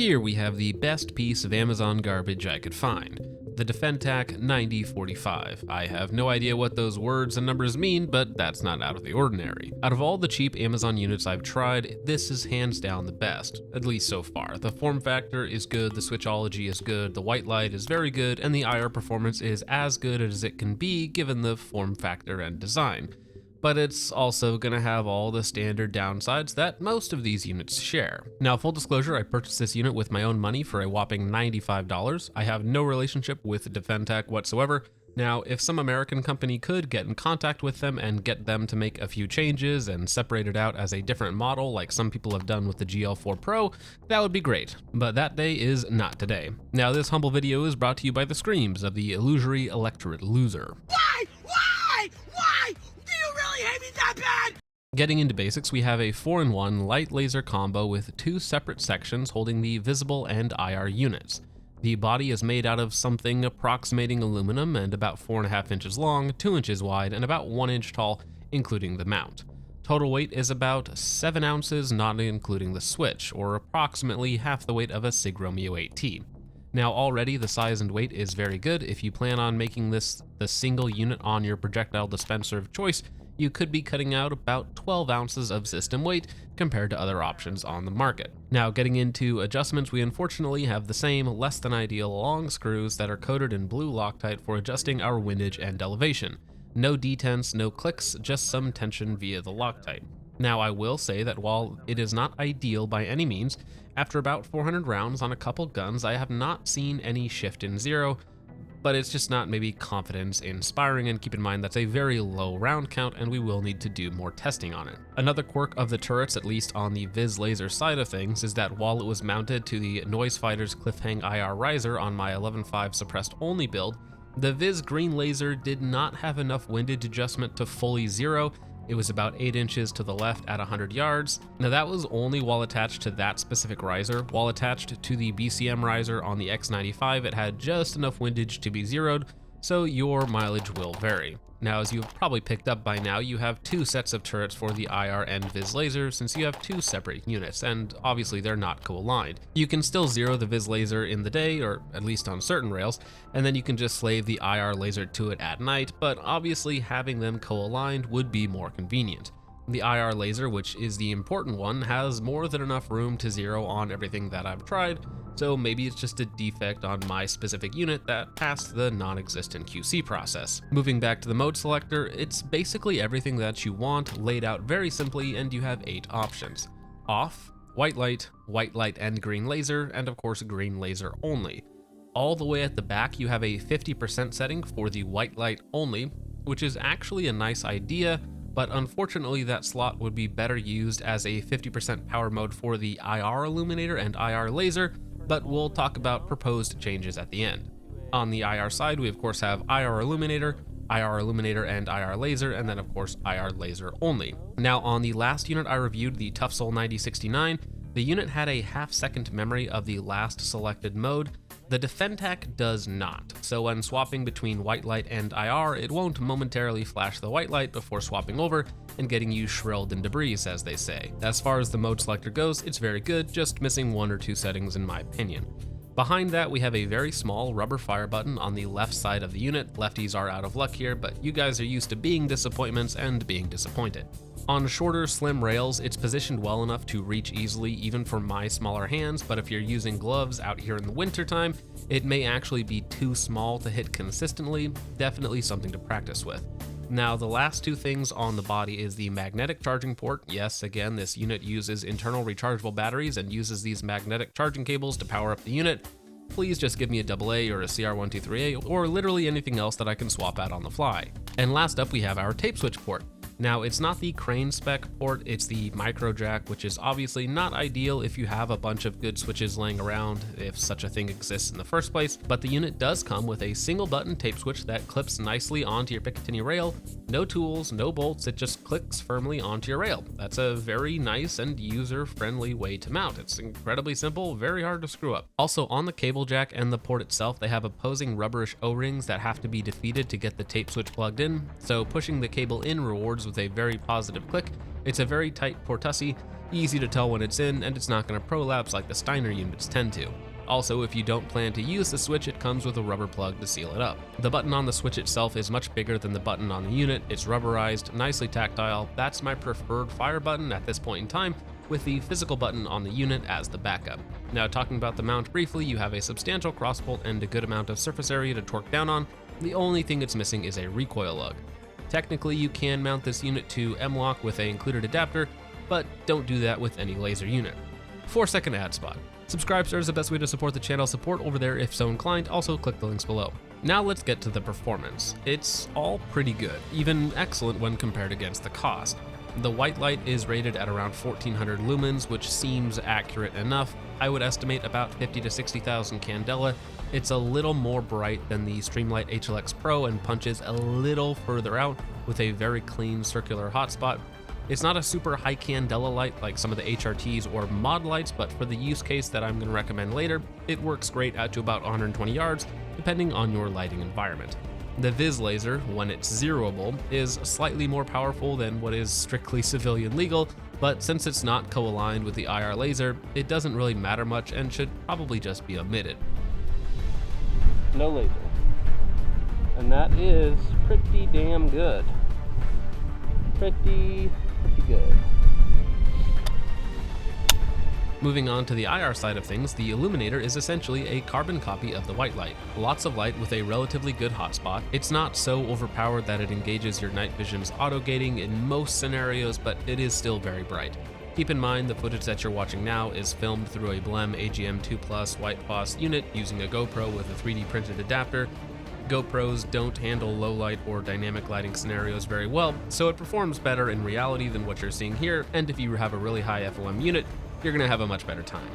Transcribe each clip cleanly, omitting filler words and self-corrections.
Here we have the best piece of Amazon garbage I could find, the Defentac 9045. I have no idea what those words and numbers mean, but that's not out of the ordinary. Out of all the cheap Amazon units I've tried, this is hands down the best, at least so far. The form factor is good, the switchology is good, the white light is very good, and the IR performance is as good as it can be given the form factor and design. But it's also going to have all the standard downsides that most of these units share. Now, full disclosure, I purchased this unit with my own money for a whopping $95. I have no relationship with Defentac whatsoever. Now, if some American company could get in contact with them and get them to make a few changes and separate it out as a different model like some people have done with the GL4 Pro, that would be great. But that day is not today. Now, this humble video is brought to you by the screams of the illusory electorate loser. Why? Do you really hate me that bad? Getting into basics, we have a 4-in-1 light laser combo with two separate sections holding the visible and IR units. The body is made out of something approximating aluminum and about 4.5 inches long, 2 inches wide, and about 1 inch tall, including the mount. Total weight is about 7 ounces, not including the switch, or approximately half the weight of a SIG Romeo 8T. Now already the size and weight is very good. If you plan on making this the single unit on your projectile dispenser of choice, you could be cutting out about 12 ounces of system weight compared to other options on the market. Now getting into adjustments, we unfortunately have the same less than ideal long screws that are coated in blue Loctite for adjusting our windage and elevation. No detents, no clicks, just some tension via the Loctite. Now I will say that while it is not ideal by any means, after about 400 rounds on a couple guns, I have not seen any shift in zero, but it's just not maybe confidence inspiring, and keep in mind that's a very low round count and we will need to do more testing on it. Another quirk of the turrets, at least on the Viz laser side of things, is that while it was mounted to the Noise Fighter's Cliffhang IR riser on my 11.5 suppressed only build, the Viz green laser did not have enough windage adjustment to fully zero. It was about 8 inches to the left at 100 yards. Now that was only while attached to that specific riser. While attached to the BCM riser on the X95, it had just enough windage to be zeroed, so your mileage will vary. Now, as you've probably picked up by now, you have two sets of turrets for the IR and Viz laser since you have two separate units, and obviously they're not co-aligned. You can still zero the Viz laser in the day, or at least on certain rails, and then you can just slave the IR laser to it at night, but obviously having them co-aligned would be more convenient. The IR laser, which is the important one, has more than enough room to zero on everything that I've tried, so maybe it's just a defect on my specific unit that passed the non-existent QC process. Moving back to the mode selector, it's basically everything that you want laid out very simply, and you have 8 options. Off, white light and green laser, and of course green laser only. All the way at the back you have a 50% setting for the white light only, which is actually a nice idea, but unfortunately that slot would be better used as a 50% power mode for the IR illuminator and IR laser, but we'll talk about proposed changes at the end. On the IR side, we of course have IR illuminator and IR laser, and then of course IR laser only. Now on the last unit I reviewed, the ToughSoul 9069, the unit had a half-second memory of the last selected mode. The Defentac does not, so when swapping between white light and IR, it won't momentarily flash the white light before swapping over and getting you shrilled in debris, as they say. As far as the mode selector goes, it's very good, just missing 1 or 2 settings in my opinion. Behind that, we have a very small rubber fire button on the left side of the unit. Lefties are out of luck here, but you guys are used to being disappointments and being disappointed. On shorter, slim rails, it's positioned well enough to reach easily even for my smaller hands, but if you're using gloves out here in the wintertime, it may actually be too small to hit consistently. Definitely something to practice with. Now, the last 2 things on the body is the magnetic charging port. Yes, again, this unit uses internal rechargeable batteries and uses these magnetic charging cables to power up the unit. Please just give me a AA or a CR123A or literally anything else that I can swap out on the fly. And last up, we have our tape switch port. Now, it's not the crane spec port, it's the micro jack, which is obviously not ideal if you have a bunch of good switches laying around, if such a thing exists in the first place, but the unit does come with a single button tape switch that clips nicely onto your Picatinny rail. No tools, no bolts, it just clicks firmly onto your rail. That's a very nice and user-friendly way to mount. It's incredibly simple, very hard to screw up. Also, on the cable jack and the port itself, they have opposing rubberish O-rings that have to be defeated to get the tape switch plugged in, so pushing the cable in rewards with a very positive click. It's a very tight portussi, easy to tell when it's in, and it's not going to prolapse like the Steiner units tend to. Also, if you don't plan to use the switch, it comes with a rubber plug to seal it up. The button on the switch itself is much bigger than the button on the unit. It's rubberized, nicely tactile. That's my preferred fire button at this point in time, with the physical button on the unit as the backup. Now, talking about the mount briefly, you have a substantial crossbolt and a good amount of surface area to torque down on. The only thing it's missing is a recoil lug. Technically, you can mount this unit to M-LOK with a included adapter, but don't do that with any laser unit. 4-second ad spot. Subscribe is the best way to support the channel. Support over there if so inclined. Also, click the links below. Now let's get to the performance. It's all pretty good, even excellent when compared against the cost. The white light is rated at around 1400 lumens, which seems accurate enough. I would estimate about 50 to 60,000 candela. It's a little more bright than the Streamlight HLX Pro and punches a little further out with a very clean circular hotspot. It's not a super high candela light like some of the HRTs or mod lights, but for the use case that I'm going to recommend later, it works great out to about 120 yards, depending on your lighting environment. The Viz laser, when it's zeroable, is slightly more powerful than what is strictly civilian legal, but since it's not co-aligned with the IR laser, it doesn't really matter much and should probably just be omitted. No laser. And that is pretty damn good. Pretty good. Moving on to the IR side of things, the illuminator is essentially a carbon copy of the white light. Lots of light with a relatively good hotspot. It's not so overpowered that it engages your night vision's auto-gating in most scenarios, but it is still very bright. Keep in mind the footage that you're watching now is filmed through a Blem AGM2 Plus white phos unit using a GoPro with a 3D printed adapter. GoPros don't handle low light or dynamic lighting scenarios very well, so it performs better in reality than what you're seeing here, and if you have a really high FOM unit, you're going to have a much better time.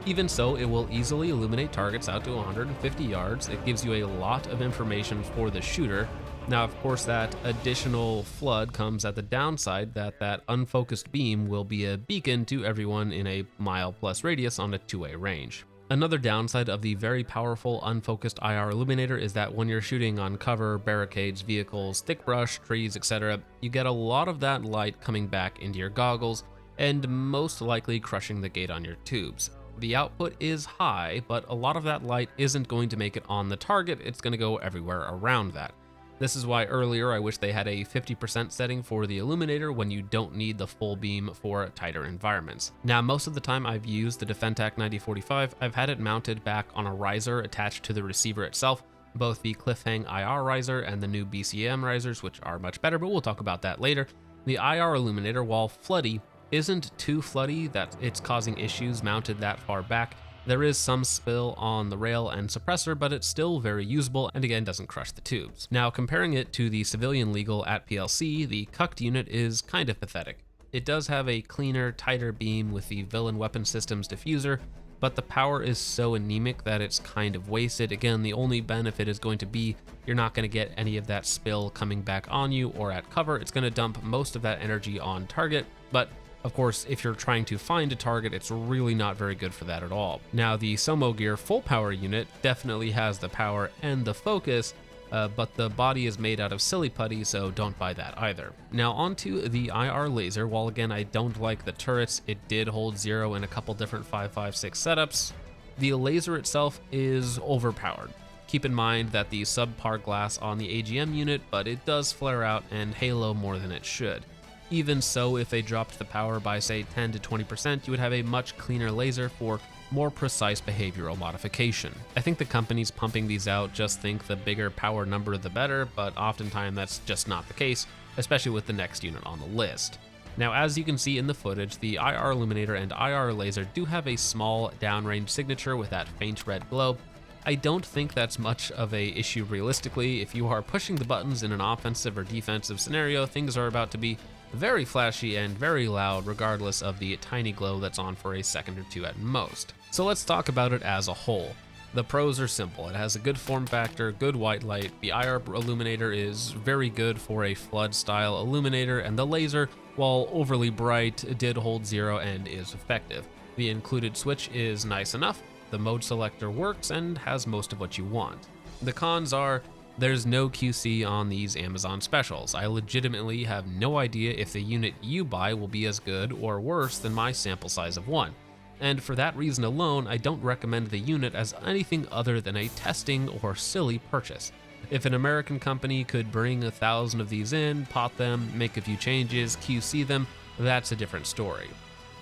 Even so, it will easily illuminate targets out to 150 yards. It gives you a lot of information for the shooter. Now, of course, that additional flood comes at the downside that unfocused beam will be a beacon to everyone in a mile-plus radius on a two-way range. Another downside of the very powerful unfocused IR illuminator is that when you're shooting on cover, barricades, vehicles, thick brush, trees, etc., you get a lot of that light coming back into your goggles and most likely crushing the gate on your tubes. The output is high, but a lot of that light isn't going to make it on the target, it's going to go everywhere around that. This is why earlier I wish they had a 50% setting for the illuminator when you don't need the full beam for tighter environments. Now, most of the time I've used the Defentac 9045, I've had it mounted back on a riser attached to the receiver itself, both the Cliffhang IR riser and the new BCM risers, which are much better, but we'll talk about that later. The IR illuminator, while floody, isn't too floody that it's causing issues mounted that far back. There is some spill on the rail and suppressor, but it's still very usable and again doesn't crush the tubes. Now, comparing it to the civilian legal at PLC, the cucked unit is kind of pathetic. It does have a cleaner, tighter beam with the Villain Weapon Systems diffuser, but the power is so anemic that it's kind of wasted. Again, the only benefit is going to be you're not going to get any of that spill coming back on you or at cover. It's going to dump most of that energy on target, but of course, if you're trying to find a target, it's really not very good for that at all. Now, the Somo Gear full power unit definitely has the power and the focus, but the body is made out of silly putty, so don't buy that either. Now onto the IR laser. While again, I don't like the turrets, it did hold 0 in a couple different 5.56 setups. The laser itself is overpowered. Keep in mind that the subpar glass on the AGM unit, but it does flare out and halo more than it should. Even so, if they dropped the power by say 10 to 20%, you would have a much cleaner laser for more precise behavioral modification. I think the companies pumping these out just think the bigger power number the better, but oftentimes that's just not the case, especially with the next unit on the list. Now, as you can see in the footage, the IR illuminator and IR laser do have a small downrange signature with that faint red glow. I don't think that's much of a issue realistically. If you are pushing the buttons in an offensive or defensive scenario, things are about to be very flashy and very loud regardless of the tiny glow that's on for a second or two at most. So let's talk about it as a whole. The pros are simple. It has a good form factor, good white light. The IR illuminator is very good for a flood style illuminator, and the laser, while overly bright, did hold 0 and is effective. The included switch is nice enough. The mode selector works and has most of what you want. The cons are There's no QC on these Amazon specials. I legitimately have no idea if the unit you buy will be as good or worse than my sample size of one. And for that reason alone, I don't recommend the unit as anything other than a testing or silly purchase. If an American company could bring 1,000 of these in, pot them, make a few changes, QC them, that's a different story.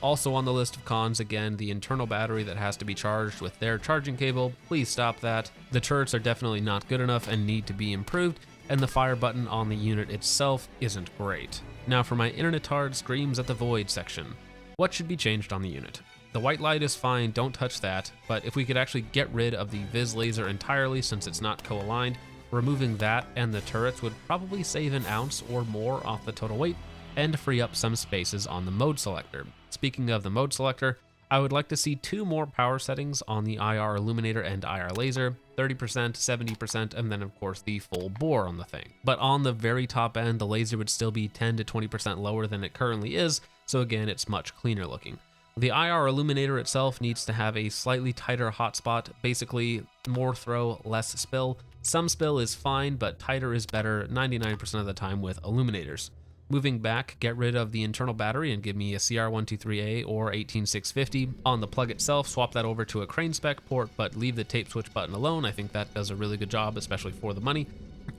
Also on the list of cons, again, the internal battery that has to be charged with their charging cable. Please stop that. The turrets are definitely not good enough and need to be improved, and the fire button on the unit itself isn't great. Now for my internetard screams at the void section. What should be changed on the unit? The white light is fine, don't touch that, but if we could actually get rid of the Viz laser entirely since it's not co-aligned, removing that and the turrets would probably save an ounce or more off the total weight and free up some spaces on the mode selector. Speaking of the mode selector, I would like to see 2 more power settings on the IR illuminator and IR laser, 30%, 70%, and then of course the full bore on the thing. But on the very top end, the laser would still be 10 to 20% lower than it currently is, so again, it's much cleaner looking. The IR illuminator itself needs to have a slightly tighter hotspot, basically more throw, less spill. Some spill is fine, but tighter is better 99% of the time with illuminators. Moving back, get rid of the internal battery and give me a CR123A or 18650. On the plug itself, swap that over to a crane spec port, but leave the tape switch button alone. I think that does a really good job, especially for the money.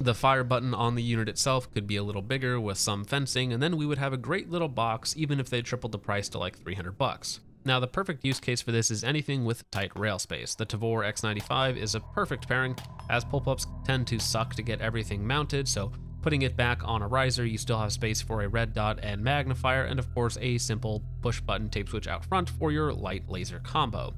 The fire button on the unit itself could be a little bigger with some fencing, and then we would have a great little box even if they tripled the price to like 300 bucks. Now the perfect use case for this is anything with tight rail space. The Tavor X95 is a perfect pairing, as pull-ups tend to suck to get everything mounted, so putting it back on a riser, you still have space for a red dot and magnifier, and of course a simple push button tape switch out front for your light laser combo.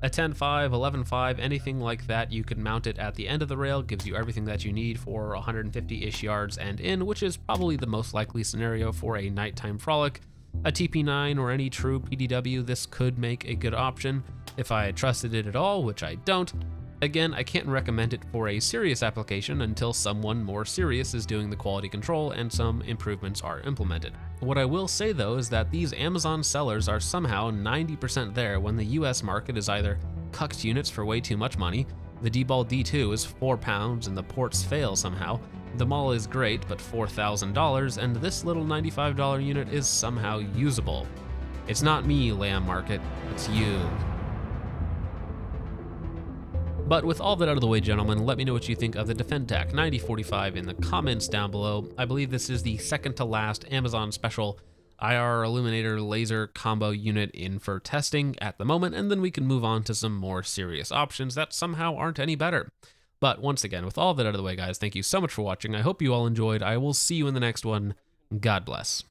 A 10.5, 11.5, anything like that, you can mount it at the end of the rail, gives you everything that you need for 150-ish yards and in, which is probably the most likely scenario for a nighttime frolic. A TP9 or any true PDW, this could make a good option if I trusted it at all, which I don't. Again, I can't recommend it for a serious application until someone more serious is doing the quality control and some improvements are implemented. What I will say though is that these Amazon sellers are somehow 90% there when the US market is either cucked units for way too much money, the D-Ball D2 is £4 and the ports fail somehow, the mall is great but $4,000, and this little $95 unit is somehow usable. It's not me, lamb market, it's you. But with all that out of the way, gentlemen, let me know what you think of the Defentac 9045 in the comments down below. I believe this is the second to last Amazon special IR illuminator laser combo unit in for testing at the moment, and then we can move on to some more serious options that somehow aren't any better. But once again, with all that out of the way, guys, thank you so much for watching. I hope you all enjoyed. I will see you in the next one. God bless.